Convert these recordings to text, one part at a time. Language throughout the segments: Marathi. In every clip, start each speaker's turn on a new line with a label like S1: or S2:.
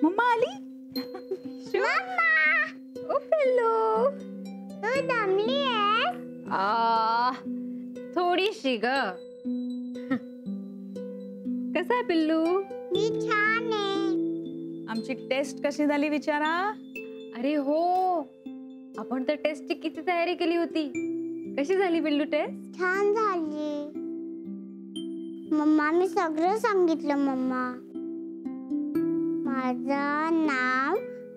S1: मम्मा आली.
S2: मम्मा,
S1: ओ पिल्लू,
S2: तू दमली आहेस?
S1: थोडीशी ग. कसा आहे पिल्लू?
S2: मी छान आहे.
S1: आमची टेस्ट कशी झाली विचारा.
S3: अरे हो, आपण तर टेस्टची किती तयारी केली होती. कशी झाली पिल्लू टेस्ट?
S2: छान झाली. मम्मा, मी सगळं सांगितलं. मम्मा, माझं नाव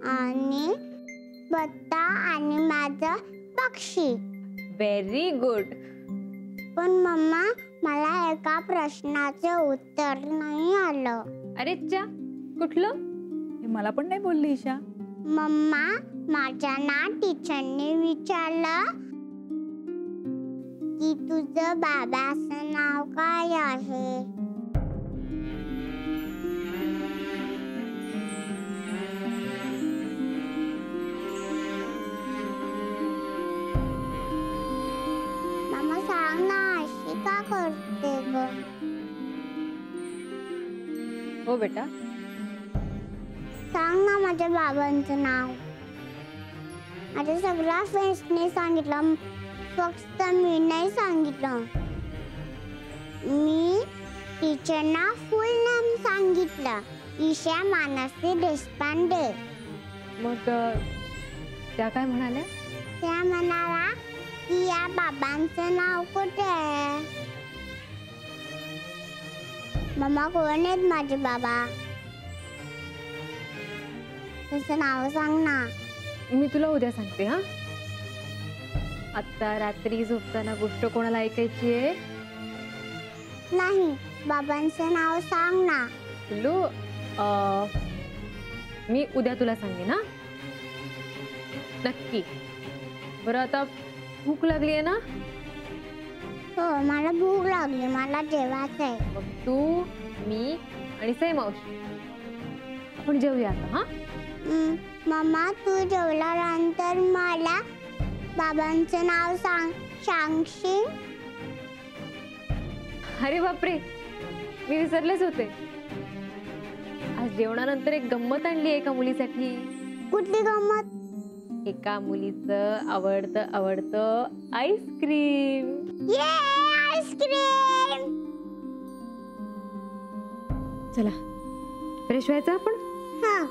S2: आणि पत्ता आणि माझं पक्षी.
S3: Very good.
S2: पण मम्मा, मला एका प्रश्नाचं उत्तर नाही आलं.
S3: अरे च्या, कुठलं?
S1: हे मला पण नाही बोलली ईशा.
S2: मम्मा, माझ्या ना टीचरने विचारलं की तुझं बाबाचं नाव काय आहे. मम्मा सांग ना, अशी का करते ग?
S3: हो बेटा,
S2: सांग ना माझ्या बाबांचं नाव. माझ्या सगळ्या फ्रेंड्सने सांगितलं, फक्त मी नाही सांगितलं. मी टीचरना फुल नेम सांगितलं, ईशा मानसी देशपांडे.
S3: मग त्या काय म्हणाल्या?
S2: त्या म्हणाला की या बाबांचं नाव कुठे आहे. मम्मा, कोण आहेत माझे बाबा? तुझं नाव सांग ना.
S3: मी तुला उद्या सांगते. हा, आता रात्री झोपताना गोष्ट कोणाला ऐकायची आहे?
S2: नाही, बाबांचं नाव सांग ना.
S3: पिल्लू, मी उद्या तुला सांगेन. ना नक्की. बरं, आता भूक लागली आहे ना?
S2: हो, मला भूक लागली. मला जेवायचं आहे.
S3: मग तू, मी आणि सई मावशी आपण जेवूया आता. हा,
S2: मम्मा, तू जेवल्यानंतर मला बाबांचं नाव सांगशील?
S3: अरे बापरे, मी विसरलेच होते. आज जेवणानंतर एक गंमत आणली एका मुलीसाठी.
S2: कुठली गंमत?
S3: एका मुलीचं आवडतं आईस्क्रीम.
S2: ये, आईस्क्रीम!
S3: चला, फ्रेश व्हायचं आपण.
S2: हा.